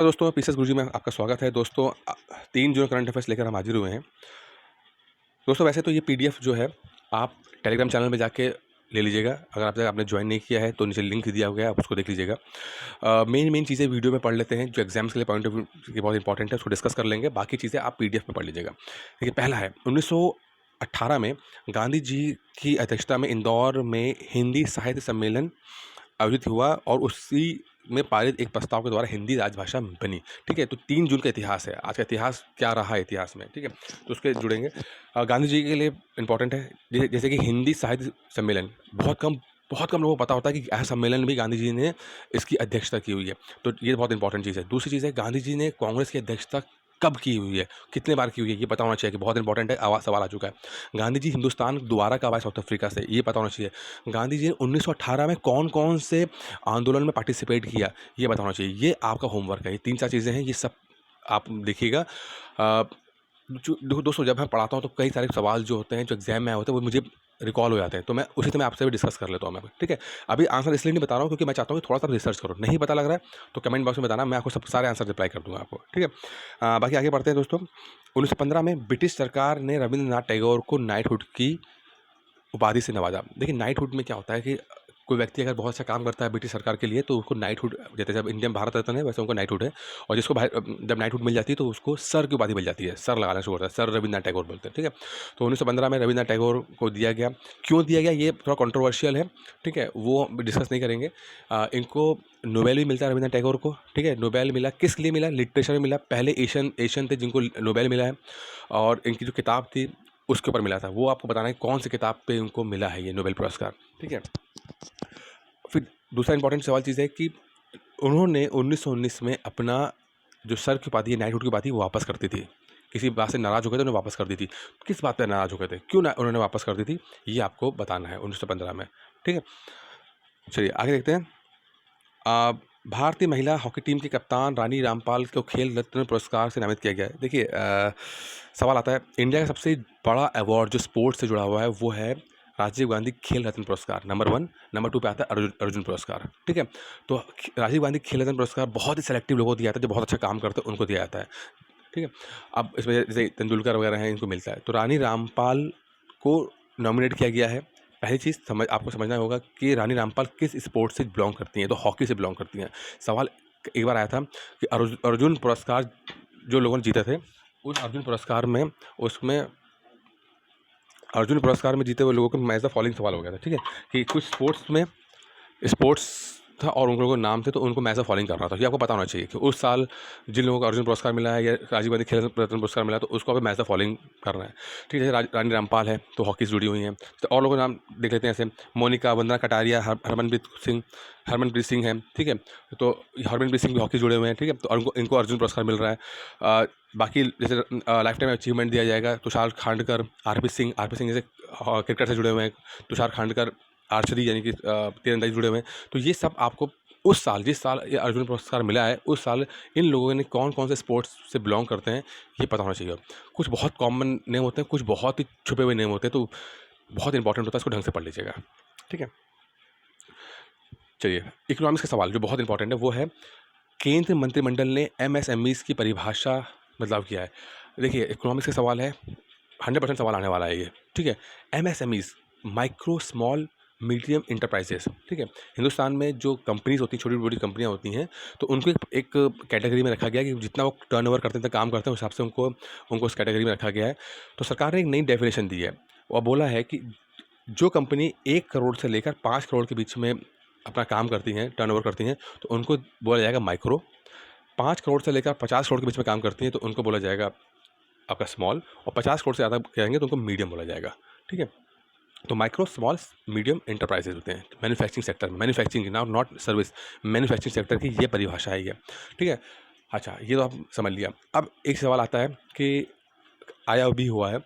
तो दोस्तों पीसेस गुरुजी में आपका स्वागत है। दोस्तों 3 जो करंट अफेयर्स लेकर हम हाजिर हुए हैं। दोस्तों वैसे तो ये पीडीएफ जो है आप टेलीग्राम चैनल में जाके ले लीजिएगा। अगर आप आपने ज्वाइन नहीं किया है तो नीचे लिंक दिया हुआ है, आप उसको देख लीजिएगा। मेन चीज़ें वीडियो में पढ़ लेते हैं जो एग्जाम्स के लिए पॉइंट ऑफ व्यू की बहुत इंपॉर्टेंट है, उसको डिस्कस कर लेंगे। बाकी चीज़ें आप पीडीएफ में पढ़ लीजिएगा। देखिए पहला है 1918 में गांधी जी की अध्यक्षता में इंदौर में हिंदी साहित्य सम्मेलन आयोजित हुआ और उसी में पारित एक प्रस्ताव के द्वारा हिंदी राजभाषा बनी। ठीक है, तो 3 जून का इतिहास है। आज का इतिहास क्या रहा है इतिहास में, ठीक है, तो उसके जुड़ेंगे। गांधी जी के लिए इंपॉर्टेंट है जैसे कि हिंदी साहित्य सम्मेलन बहुत कम लोगों को पता होता है कि ऐसा सम्मेलन भी गांधी जी ने इसकी अध्यक्षता की हुई है। तो ये बहुत इंपॉर्टेंट चीज़ है। दूसरी चीज़ है, गांधी जी ने कांग्रेस की अध्यक्षता कब की हुई है, कितने बार की हुई है, ये पता होना चाहिए कि बहुत इंपॉर्टेंट है। सवाल आ चुका है। गांधी जी हिंदुस्तान दोबारा कब आए साउथ अफ्रीका से, ये पता होना चाहिए। गांधी जी ने 1918 में कौन कौन से आंदोलन में पार्टिसिपेट किया, ये बताना चाहिए। ये आपका होमवर्क है। ये 3-4 चीज़ें हैं, ये सब आप देखिएगा। अ, जो दोस्तों जब मैं पढ़ाता हूँ तो कई सारे सवाल जो होते हैं, जो एग्ज़ाम में आए होते हैं, वो मुझे रिकॉल हो जाते हैं, तो मैं उसी समय आपसे भी डिस्कस कर लेता हूँ मैं, ठीक है? अभी आंसर इसलिए नहीं बता रहा हूँ क्योंकि मैं चाहता हूँ कि थोड़ा-सा रिसर्च करो। नहीं पता लग रहा है तो कमेंट बॉक्स में बताना, मैं आपको सब सारे आंसर रिप्लाई कर दूँगा आपको, ठीक है? बाकी आगे बढ़ते हैं दोस्तों। 1915 में ब्रिटिश सरकार ने रवींद्रनाथ टैगोर को नाइटहुड की उपाधि से नवाजा। देखिए नाइटहुड में क्या होता है कि कोई व्यक्ति अगर बहुत अच्छा काम करता है ब्रिटिश सरकार के लिए तो उसको नाइटहुड देते हैं। जब इंडिया में भारत रत्न है वैसे उनको नाइटहुड है। और जिसको जब नाइटहुड मिल जाती है तो उसको सर की उपाधि मिल जाती है। सर लगाना शुरू होता है, सर रविन्द्रनाथ टैगोर बोलते हैं, ठीक है। तो 1915 में रविन्द्रनाथ टैगोर को दिया गया। क्यों दिया गया ये थोड़ा कंट्रोवर्शियल है, ठीक है, वो डिस्कस नहीं करेंगे। इनको नोबेल भी मिलता है रविन्द्रनाथ टैगोर को, ठीक है। नोबेल मिला किस लिए मिला, लिटरेचर में मिला। पहले एशियन एशियन थे जिनको नोबेल मिला है। और इनकी जो किताब थी उसके ऊपर मिला था। वो आपको बताना है कौन सी किताब पे उनको मिला है ये नोबेल पुरस्कार, ठीक है। फिर दूसरा इंपॉर्टेंट सवाल चीज़ है कि उन्होंने 1919 में अपना जो सर की उपाधि है, नाइटहुड की उपाधि, वो वापस कर दी थी। किसी बात से नाराज़ हो गए थे, उन्होंने वापस कर दी थी। किस बात पे नाराज़ हो गए थे, क्यों ना उन्होंने वापस कर दी थी, ये आपको बताना है 1915 में, ठीक है। चलिए आगे देखते हैं। अ, भारतीय महिला हॉकी टीम की कप्तान रानी रामपाल को खेल रत्न पुरस्कार से नामित किया गया है। देखिए सवाल आता है, इंडिया का सबसे बड़ा अवार्ड जो स्पोर्ट्स से जुड़ा हुआ है वो है राजीव गांधी खेल रत्न पुरस्कार, नंबर 1। नंबर 2 पे आता है अर्जुन पुरस्कार, ठीक है। तो राजीव गांधी खेल रत्न पुरस्कार बहुत ही सेलेक्टिव लोगों को दिया जाता है, जो बहुत अच्छा काम करते हैं उनको दिया जाता है, ठीक है। अब इसमें जैसे तेंदुलकर वगैरह हैं, इनको मिलता है। तो रानी रामपाल को नॉमिनेट किया गया है। पहली चीज़ आपको समझना होगा कि रानी रामपाल किस स्पोर्ट से बिलॉन्ग करती हैं, तो हॉकी से बिलॉन्ग करती हैं। सवाल एक बार आया था कि अर्जुन पुरस्कार जो लोगों ने जीते थे, उस अर्जुन पुरस्कार में जीते हुए लोगों को मैच द फॉलोइंग सवाल हो गया था, ठीक है, कि कुछ स्पोर्ट्स था और उन लोगों के नाम थे तो उनको मैच द फॉलोइंग करना था। ये आपको पता होना चाहिए कि उस साल जिन लोगों को अर्जुन पुरस्कार मिला है या राजीव गांधी खेल रत्न पुरस्कार मिला है तो उसको आपको मैच द फॉलोइंग करना है, ठीक है। रानी रामपाल है तो हॉकी से जुड़ी हुई हैं। तो और लोगों के नाम देख लेते हैं, जैसे मोनिका, वंदना कटारिया, हरमनप्रीत सिंह है, ठीक है। तो हरमनप्रीत सिंह भी हॉकी से जुड़े हुए हैं, ठीक है। तो इनको अर्जुन पुरस्कार मिल रहा है। बाकी जैसे लाइफ टाइम अचीवमेंट दिया जाएगा तुषार खांडकर, आर पी सिंह जैसे क्रिकेट से जुड़े हुए हैं। तुषार खांडकर आर्चरी यानी कि तीरंदाजी जुड़े हुए हैं। तो ये सब आपको उस साल, जिस साल ये अर्जुन पुरस्कार मिला है, उस साल इन लोगों ने कौन कौन से स्पोर्ट्स से बिलोंग करते हैं ये पता होना चाहिए। कुछ बहुत कॉमन नेम होते हैं, कुछ बहुत ही छुपे हुए नेम होते हैं, तो बहुत इंपॉर्टेंट होता है, इसको ढंग से पढ़ लीजिएगा, ठीक है। चलिए इकोनॉमिक्स का सवाल जो बहुत इंपॉर्टेंट है वो है, केंद्रीय मंत्रिमंडल ने एमएसएमईज की परिभाषा बदलाव किया है। देखिए इकोनॉमिक्स का सवाल है, 100% सवाल आने वाला है ये, ठीक है। MSMEs, micro small medium enterprises, ठीक है। हिंदुस्तान में जो कंपनीज होती हैं, छोटी बड़ी कंपनियां होती हैं, तो उनको एक कैटेगरी में रखा गया कि जितना वो टर्नओवर करते हैं, काम करते हैं, उस हिसाब से उनको उनको उस कैटेगरी में रखा गया है। तो सरकार ने एक नई डेफिनेशन दी है और बोला है कि जो कंपनी 1 करोड़ से लेकर 5 करोड़ के बीच में अपना काम करती हैं, टर्नओवर करती हैं, तो उनको बोला जाएगा माइक्रो। 5 करोड़ से लेकर 50 करोड़ के बीच में काम करती हैं तो उनको बोला जाएगा आपका स्मॉल। और 50 करोड़ से ज़्यादा कहेंगे तो उनको मीडियम बोला जाएगा, ठीक है। तो माइक्रो स्मॉल मीडियम एंटरप्राइजेज होते हैं मैन्युफैक्चरिंग सेक्टर में, मैन्युफैक्चरिंग की, नॉट सर्विस, मैन्युफैक्चरिंग सेक्टर की ये परिभाषा है ये, ठीक है। अच्छा ये तो आप समझ लिया। अब एक सवाल आता है कि आया भी हुआ है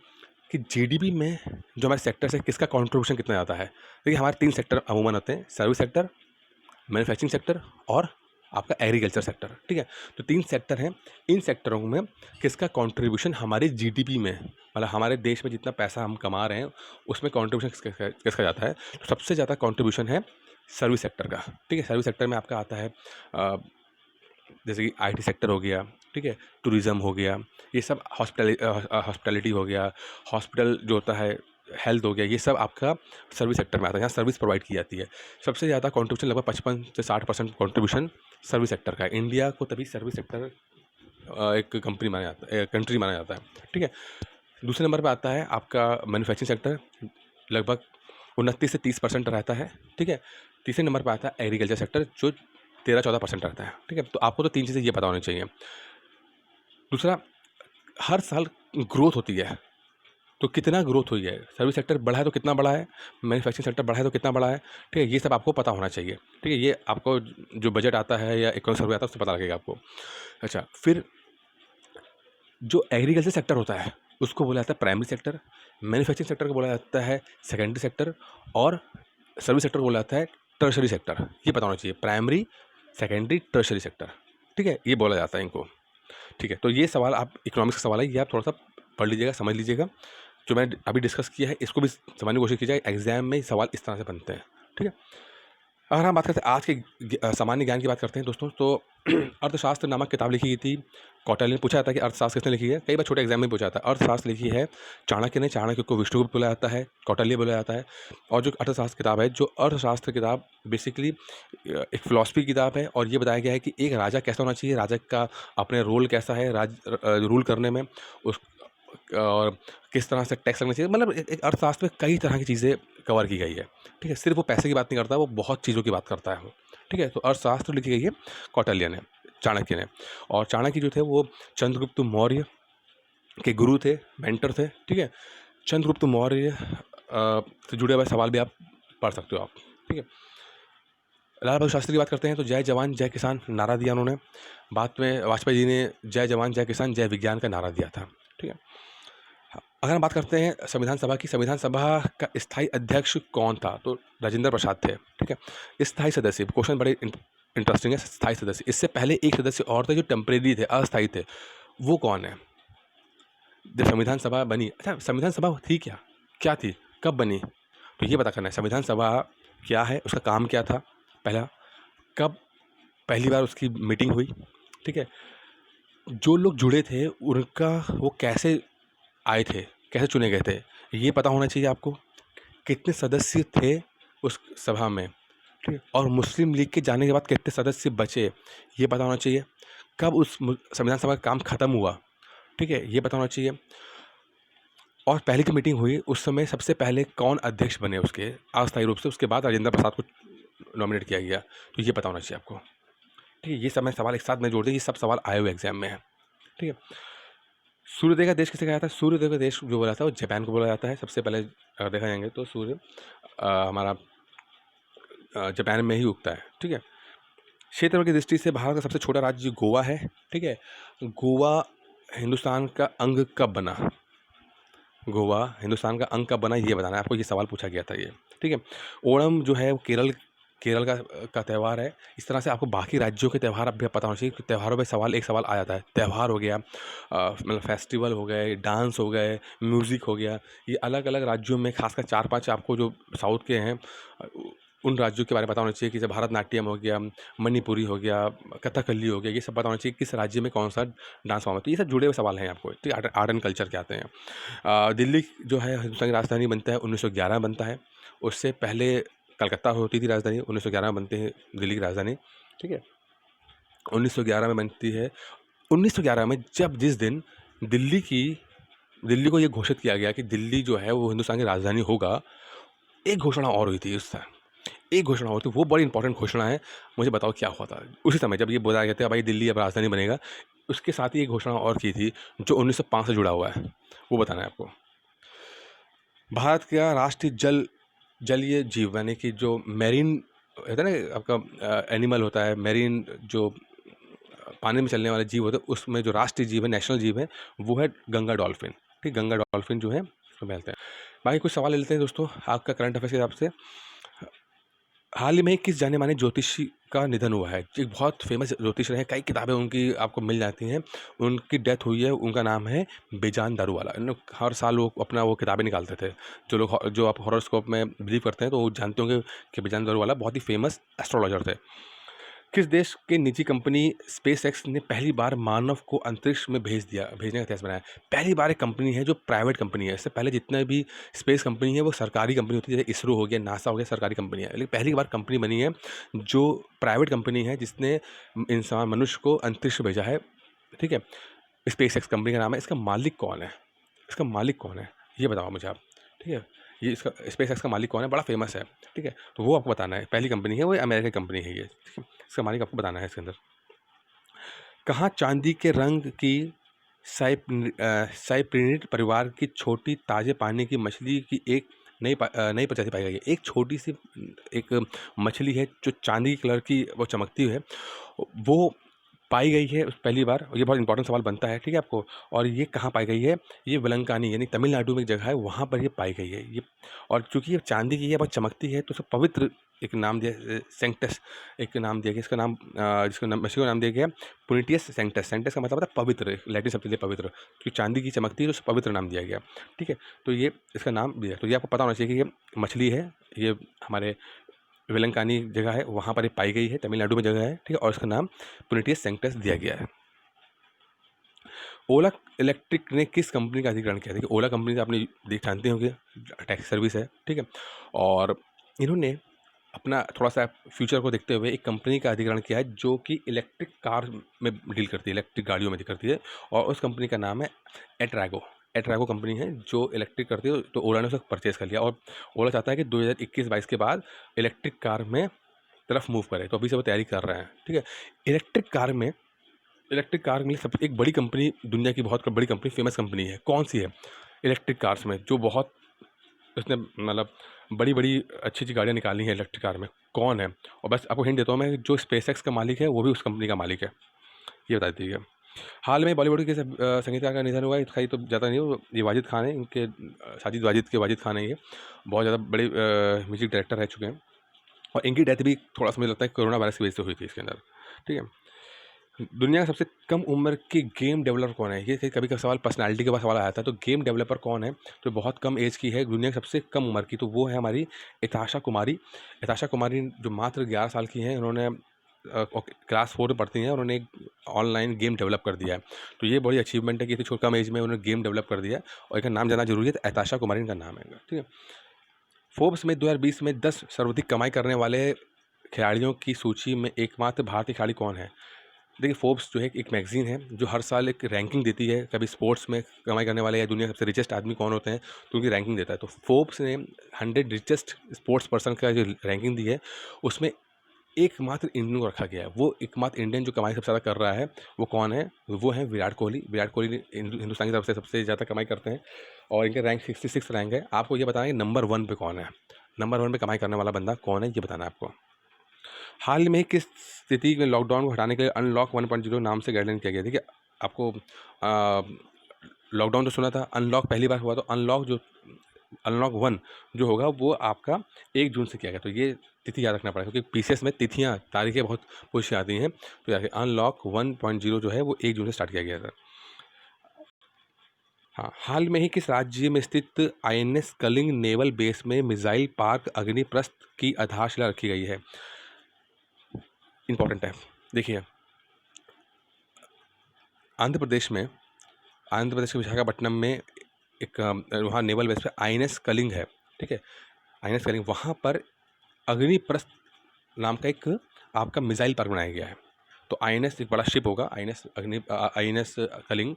कि जीडीपी में जो हमारे सेक्टर है किसका कंट्रीब्यूशन कितना ज़्यादा है। देखिए हमारे 3 सेक्टर अमूमन होते हैं, सर्विस सेक्टर, मैन्युफैक्चरिंग सेक्टर और आपका एग्रीकल्चर सेक्टर, ठीक है। तो 3 सेक्टर हैं। इन सेक्टरों में किसका कंट्रीब्यूशन हमारी जीडीपी में, मतलब हमारे देश में जितना पैसा हम कमा रहे हैं उसमें कंट्रीब्यूशन किसका किसका जाता है, तो सबसे ज़्यादा कंट्रीब्यूशन है सर्विस सेक्टर का, ठीक है। सर्विस सेक्टर में आपका आता है जैसे कि आईटी सेक्टर हो गया, ठीक है, टूरिज़्म हो गया, ये सब हॉस्पिटैलिटी हो गया, हॉस्पिटल जो होता है, हेल्थ हो गया, ये सब आपका सर्विस सेक्टर में आता है, यहाँ सर्विस प्रोवाइड की जाती है। सबसे ज़्यादा कॉन्ट्रीब्यूशन लगभग 55 से 60% कॉन्ट्रीब्यूशन सर्विस सेक्टर का है। इंडिया को तभी सर्विस सेक्टर एक कंपनी माना जाता है, कंट्री माना जाता है, ठीक है। दूसरे नंबर पे आता है आपका मैन्युफैक्चरिंग सेक्टर, लगभग 29 से 30% रहता है, ठीक है। तीसरे नंबर पे आता है एग्रीकल्चर सेक्टर, जो 13-14% रहता है, ठीक है। तो आपको तो 3 चीज़ें ये पता होनी चाहिए। दूसरा, हर साल ग्रोथ होती है, तो कितना ग्रोथ हुई है, सर्विस सेक्टर बढ़ा है तो कितना बढ़ा है, मैन्युफैक्चरिंग सेक्टर बढ़ा है तो कितना बढ़ा है, ठीक है। ये सब आपको पता होना चाहिए, ठीक है। ये आपको जो बजट आता है या इकोनॉमिक सर्वे आता है उससे पता लगेगा आपको। अच्छा, फिर जो एग्रीकल्चर सेक्टर होता है उसको बोला जाता है प्राइमरी सेक्टर, मैन्युफैक्चरिंग सेक्टर को बोला जाता है सेकेंडरी सेक्टर, और सर्विस सेक्टर को बोला जाता है टर्शरी सेक्टर। ये पता होना चाहिए, प्राइमरी, सेकेंडरी, टर्शरी सेक्टर, ठीक है, ये बोला जाता है इनको, ठीक है। तो ये सवाल आप इकोनॉमिक्स का सवाल है, ये आप थोड़ा सा पढ़ लीजिएगा, समझ लीजिएगा। जो मैंने अभी डिस्कस किया है इसको भी समझने की कोशिश कीजिए, एग्जाम में सवाल इस तरह से बनते हैं, ठीक है। अगर हम बात करते हैं आज के सामान्य ज्ञान की बात करते हैं दोस्तों, तो अर्थशास्त्र नामक किताब लिखी गई थी कौटिल्य ने। पूछा जाता है कि अर्थशास्त्र किसने लिखी है, कई बार छोटे एग्जाम में पूछा जाता है। अर्थशास्त्र लिखी है चाणक्य ने, चाणक्य को विष्णुगुप्त बोला जाता है, कौटिल्य बोला जाता है। और जो अर्थशास्त्र किताब है, जो अर्थशास्त्र किताब बेसिकली एक फिलॉसफी किताब है, और ये बताया गया है कि एक राजा कैसा होना चाहिए, राजा का अपने रोल कैसा है रूल करने में, उस और किस तरह से टैक्स लगना चाहिए, मतलब एक अर्थशास्त्र में कई तरह की चीज़ें कवर की गई है, ठीक है। सिर्फ वो पैसे की बात नहीं करता, वो बहुत चीज़ों की बात करता है वो, ठीक है। तो अर्थशास्त्र लिखी गई है कौटिल्य ने, चाणक्य ने। और चाणक्य जो थे वो चंद्रगुप्त मौर्य के गुरु थे, मेंटर थे, ठीक है। चंद्रगुप्त मौर्य से जुड़े हुए सवाल भी आप पढ़ सकते हो आप, ठीक है। लाल बहादुर शास्त्री की बात करते हैं तो जय जवान जय किसान नारा दिया उन्होंने। बाद में वाजपेयी जी ने जय जवान जय किसान जय विज्ञान का नारा दिया था, ठीक है। अगर हम बात करते हैं संविधान सभा की, संविधान सभा का स्थायी अध्यक्ष कौन था, तो राजेंद्र प्रसाद थे, ठीक है। स्थायी सदस्य, क्वेश्चन बड़े इंटरेस्टिंग है। स्थायी सदस्य, इससे पहले एक सदस्य और थे जो टेम्परेरी थे, अस्थायी थे, वो कौन है जब संविधान सभा बनी। अच्छा, संविधान सभा थी क्या, क्या थी, कब बनी, तो ये पता करना है। संविधान सभा क्या है, उसका काम क्या था, पहला, कब पहली बार उसकी मीटिंग हुई, ठीक है। जो लोग जुड़े थे उनका वो कैसे आए थे, कैसे चुने गए थे, ये पता होना चाहिए आपको। कितने सदस्य थे उस सभा में, ठीक है। और मुस्लिम लीग के जाने के बाद कितने सदस्य बचे, ये पता होना चाहिए। कब उस संविधान सभा का काम ख़त्म हुआ, ठीक है, ये पता होना चाहिए। और पहली जो मीटिंग हुई उस समय सबसे पहले कौन अध्यक्ष बने उसके अस्थायी रूप से, उसके बाद राजेंद्र प्रसाद को नॉमिनेट किया गया, तो ये पता होना चाहिए आपको, ठीक है। ये सब मैं सवाल एक साथ में जोड़ दिए, ये सब सवाल आए हुए एग्जाम में है, ठीक है। सूर्योदय का देश किसे कहा जाता है, सूर्योदय का देश जो बोला जाता है वो जापान को बोला जाता है। सबसे पहले अगर देखा जाएंगे तो सूर्य हमारा जापान में ही उगता है, ठीक है। क्षेत्र की दृष्टि से भारत का सबसे छोटा राज्य गोवा है, ठीक है। गोवा हिंदुस्तान का अंग कब बना, गोवा हिंदुस्तान का अंग कब बना, ये बताना है आपको, ये सवाल पूछा गया था ये, ठीक है। ओणम जो है वो केरल का त्यौहार है। इस तरह से आपको बाकी राज्यों के त्यौहार अब भी पता होना चाहिए, कि त्यौहारों पे सवाल एक सवाल आ जाता है। त्यौहार हो गया, मतलब फेस्टिवल हो गए, डांस हो गए, म्यूज़िक हो गया, ये अलग अलग राज्यों में खासकर 4-5 आपको जो साउथ के हैं उन राज्यों के बारे में पता होना चाहिए, कि जैसे भारतनाट्यम हो गया, मणिपुरी हो गया, कथकली हो गया, ये सब पता होना चाहिए किस राज्य में कौन सा डांस फॉर्म है। तो ये सब जुड़े हुए सवाल हैं आपको, ठीक है। आर्ट एंड कल्चर के आते हैं। दिल्ली जो है हिंदुस्तान की राजधानी बनता है 1911 में बनता है। उससे पहले कलकत्ता होती थी राजधानी, 1911 में बनती है दिल्ली की राजधानी, ठीक है। 1911 में बनती है। 1911 में जब जिस दिन दिल्ली को ये घोषित किया गया कि दिल्ली जो है वो हिंदुस्तान की राजधानी होगा, एक घोषणा और हुई थी उससे, एक घोषणा और थी, वो बड़ी इंपॉर्टेंट घोषणा है। मुझे बताओ क्या हुआ था उसी समय जब ये बोला गया था भाई दिल्ली अब राजधानी बनेगा। उसके साथ ही एक घोषणा और की थी जो 1905 से जुड़ा हुआ है, वो बताना है आपको। भारत का राष्ट्रीय जलीय जीव यानी कि जो मैरीन होता है ना आपका एनिमल होता है, मैरीन जो पानी में चलने वाले जीव होते हैं, उसमें जो राष्ट्रीय जीव है, नेशनल जीव है, वो है गंगा डॉल्फिन, ठीक। गंगा डॉल्फिन जो है उसमें मिलते हैं। बाकी कुछ सवाल ले लेते हैं दोस्तों आपका करंट अफेयर्स के हिसाब से। हाल ही में किस जाने माने ज्योतिषी का निधन हुआ है, एक बहुत फेमस ज्योतिष रहे, कई किताबें उनकी आपको मिल जाती हैं, उनकी डेथ हुई है। उनका नाम है बेजान दारूवाला। हर साल वो अपना वो किताबें निकालते थे। जो आप हॉरोस्कोप में बिलीव करते हैं तो वो जानते होंगे कि बेजान दारूवाला बहुत ही फेमस एस्ट्रोलॉजर थे। किस देश के निजी कंपनी स्पेसएक्स ने पहली बार मानव को अंतरिक्ष में भेजने का इतिहास बनाया? पहली बार एक कंपनी है जो प्राइवेट कंपनी है। इससे पहले जितने भी स्पेस कंपनी है वो सरकारी कंपनी होती है, जैसे इसरो हो गया, नासा हो गया, सरकारी कंपनी है। लेकिन पहली बार कंपनी बनी है जो प्राइवेट कंपनी है जिसने इंसान मनुष्य को अंतरिक्ष में भेजा है। ठीक है, स्पेसएक्स कंपनी का नाम है। इसका मालिक कौन है? इसका मालिक कौन है ये बताओ मुझे आप। ठीक है, ये इसका स्पेसएक्स का मालिक कौन है? बड़ा फेमस है। ठीक है, तो वो आपको बताना है। पहली कंपनी है वो, अमेरिकन कंपनी है ये। ठीक है, इसका मालिक आपको बताना है इसके अंदर। कहाँ चांदी के रंग की साइप्रिनिड परिवार की छोटी ताजे पानी की मछली की एक नई प्रजाति पाई गई है। एक छोटी सी एक मछली है जो चांदी कलर की वो चमकती है, वो पाई गई है पहली बार। ये बहुत इंपॉर्टेंट सवाल बनता है, ठीक है आपको। और ये कहाँ पाई गई है? ये वेलंकानी यानी तमिलनाडु में एक जगह है, वहाँ पर ये पाई गई है ये। और चूंकि ये चांदी की है, बहुत चमकती है, तो उसे पवित्र एक नाम दिया, सेंक्टस एक नाम दिया गया। इसका नाम जिसको नाम मछली को नाम दिया गया पुनिटियस सेंक्टस। सेंक्टस का मतलब होता है पवित्र, लैटिन शब्द है पवित्र। क्योंकि चांदी की चमकती है तो उसे पवित्र नाम दिया गया। ठीक है, तो ये इसका नाम दिया। तो ये आपको पता होना चाहिए कि ये मछली है, ये हमारे वेलंकानी जगह है, वहाँ पर ये पाई गई है, तमिलनाडु में जगह है। ठीक है, और इसका नाम पुनिटियस सेंक्टस दिया गया है। ओला इलेक्ट्रिक ने किस कंपनी का अधिग्रहण किया? देखिए, ओला कंपनी आपने जानते होंगे, टैक्सी सर्विस है। ठीक है, और इन्होंने अपना थोड़ा सा फ्यूचर को देखते हुए एक कंपनी का अधिग्रहण किया है जो कि इलेक्ट्रिक कार में डील करती है, इलेक्ट्रिक गाड़ियों में डील करती है। और उस कंपनी का नाम है एट्रागो। एट्रागो कंपनी है जो इलेक्ट्रिक करती है। तो ओला ने उसे परचेज़ कर लिया, और ओला चाहता है कि 2021-22 के बाद इलेक्ट्रिक कार में तरफ मूव करे। तो अभी से वो तैयारी कर रहे हैं। ठीक है, इलेक्ट्रिक कार में सब एक बड़ी कंपनी, दुनिया की बहुत बड़ी कंपनी, फेमस कंपनी है। कौन सी है? इलेक्ट्रिक कार्स में जो बहुत उसने मतलब बड़ी बड़ी अच्छी अच्छी गाड़ियाँ निकाली हैं इलेक्ट्रिक कार में, कौन है? और बस आपको हिंट देता हूँ मैं, जो स्पेसएक्स का मालिक है वो भी उस कंपनी का मालिक है। ये बता दीजिए। हाल में बॉलीवुड के संगीतकार का निधन हुआ है। इसका तो ज़्यादा नहीं हो, ये वाजिद खान है। इनके साजिद वाजिद के वाजिद खान है। ये बहुत ज़्यादा बड़े म्यूजिक डायरेक्टर रह चुके हैं। और इनकी डेथ भी थोड़ा सा मुझे लगता है कोरोना वायरस की वजह से हुई थी इसके अंदर। ठीक है, दुनिया का सबसे कम उम्र की गेम डेवलपर कौन है? ये कभी का सवाल पर्सनालिटी के बाद सवाल आया था। तो गेम डेवलपर कौन है तो बहुत कम एज की है, दुनिया की सबसे कम उम्र की? तो वो है हमारी एताशा कुमारी। एताशा कुमारी जो मात्र 11 साल की हैं, उन्होंने क्लास 4 में पढ़ती हैं, उन्होंने एक ऑनलाइन गेम डेवलप कर दिया है। तो ये बड़ी अचीवमेंट है कि इतनी कम एज में उन्होंने गेम डेवलप कर दिया। और इनका नाम जाना जरूरी है, तो एताशा कुमारी इनका नाम है। ठीक है, फोर्ब्स में 2020 में 10 सर्वाधिक कमाई करने वाले खिलाड़ियों की सूची में एकमात्र भारतीय खिलाड़ी कौन है? देखिए, फोर्ब्स जो है एक मैगज़ीन है जो हर साल एक रैंकिंग देती है, कभी स्पोर्ट्स में कमाई करने वाले या दुनिया के सबसे रिचेस्ट आदमी कौन होते हैं तो उनकी रैंकिंग देता है। तो फोर्ब्स ने 100 रिचेस्ट स्पोर्ट्स पर्सन का जो रैंकिंग दी है, उसमें एकमात्र इंडियन को रखा गया है। वो एकमात्र इंडियन जो कमाई सबसे ज़्यादा कर रहा है वो कौन है? वो है विराट कोहली। विराट कोहली हिंदुस्तान की तरफ से सबसे ज़्यादा कमाई करते हैं, और इनका रैंक 66 रैंक है। आपको ये बताना है नंबर 1 पे कौन है, नंबर 1 पे कमाई करने वाला बंदा कौन है, ये बताना है आपको। हाल में किस स्थिति में लॉकडाउन को हटाने के लिए अनलॉक 1.0 नाम से गाइडलाइन किया गया? देखिए, आपको लॉकडाउन तो सुना था, अनलॉक पहली बार हुआ। तो अनलॉक 1 जो होगा वो आपका 1 जून से किया गया। तो ये तिथि याद रखना पड़ेगा, क्योंकि पीसीएस में तिथियाँ, तारीखें बहुत पूछी आती हैं। तो याद अनलॉक 1.0 जो है वो 1 जून से स्टार्ट किया गया था। हाँ, हाल में ही किस राज्य में स्थित आईएनएस कलिंग नेवल बेस में मिसाइल पार्क अग्निप्रस्थ की आधारशिला रखी गई है? इंपॉर्टेंट है, देखिए। आंध्र प्रदेश के विशाखापट्टनम में एक वहाँ नेवल बेस पे आईएनएस कलिंग है। ठीक है, आईएनएस कलिंग, वहाँ पर अग्निप्रस्थ नाम का एक आपका मिसाइल पार्क बनाया गया है। तो आईएनएस एक बड़ा शिप होगा, आईएनएस कलिंग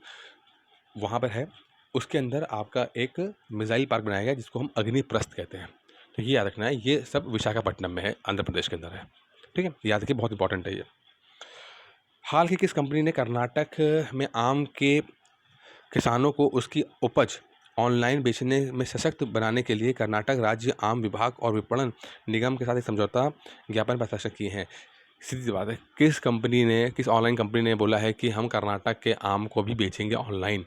वहाँ पर है। उसके अंदर आपका एक मिसाइल पार्क बनाया गया जिसको हम अग्निप्रस्थ कहते हैं। तो ये याद रखना है, ये सब विशाखापट्टनम में है, आंध्र प्रदेश के अंदर है। ठीक है, याद रखिए, बहुत इंपॉर्टेंट है ये। हाल की किस कंपनी ने कर्नाटक में आम के किसानों को उसकी उपज ऑनलाइन बेचने में सशक्त बनाने के लिए कर्नाटक राज्य आम विभाग और विपणन निगम के साथ एक समझौता ज्ञापन पर हस्ताक्षर किए हैं? सीधी सी बात है, किस ऑनलाइन कंपनी ने बोला है कि हम कर्नाटक के आम को भी बेचेंगे ऑनलाइन?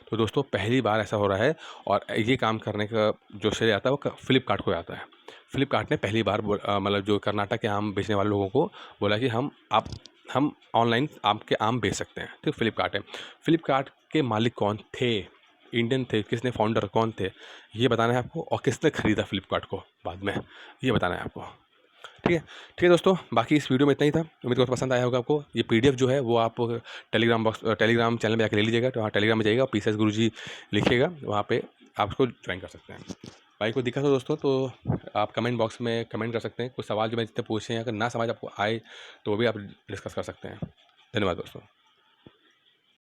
तो दोस्तों, पहली बार ऐसा हो रहा है, और ये काम करने का जो श्रेय आता है वो फ्लिपकार्ट को आता है। फ्लिपकार्ट ने पहली बार मतलब जो कर्नाटक के आम बेचने वाले लोगों को बोला कि हम ऑनलाइन आपके आम बेच सकते हैं। तो फ्लिपकार्ट है। फ्लिपकार्ट के मालिक कौन थे? इंडियन थे? किसने फाउंडर कौन थे, ये बताना है आपको। और किसने खरीदा फ्लिपकार्ट को बाद में, ये बताना है आपको। ठीक है दोस्तों, बाकी इस वीडियो में इतना ही था। उम्मीद करता हूँ पसंद आया होगा आपको। ये पीडीएफ जो है वो आप टेलीग्राम चैनल में जाकर ले लीजिएगा। तो वहाँ टेलीग्राम में जाइएगा और पीसीएस गुरुजी लिखिएगा, वहाँ पे आप उसको ज्वाइन कर सकते हैं। भाई कोई दिक्कत हो दोस्तों तो आप कमेंट बॉक्स में कमेंट कर सकते हैं। कुछ सवाल जो मैं जितने पूछे हैं, अगर ना समझ आपको आए तो वो भी आप डिस्कस कर सकते हैं। धन्यवाद दोस्तों।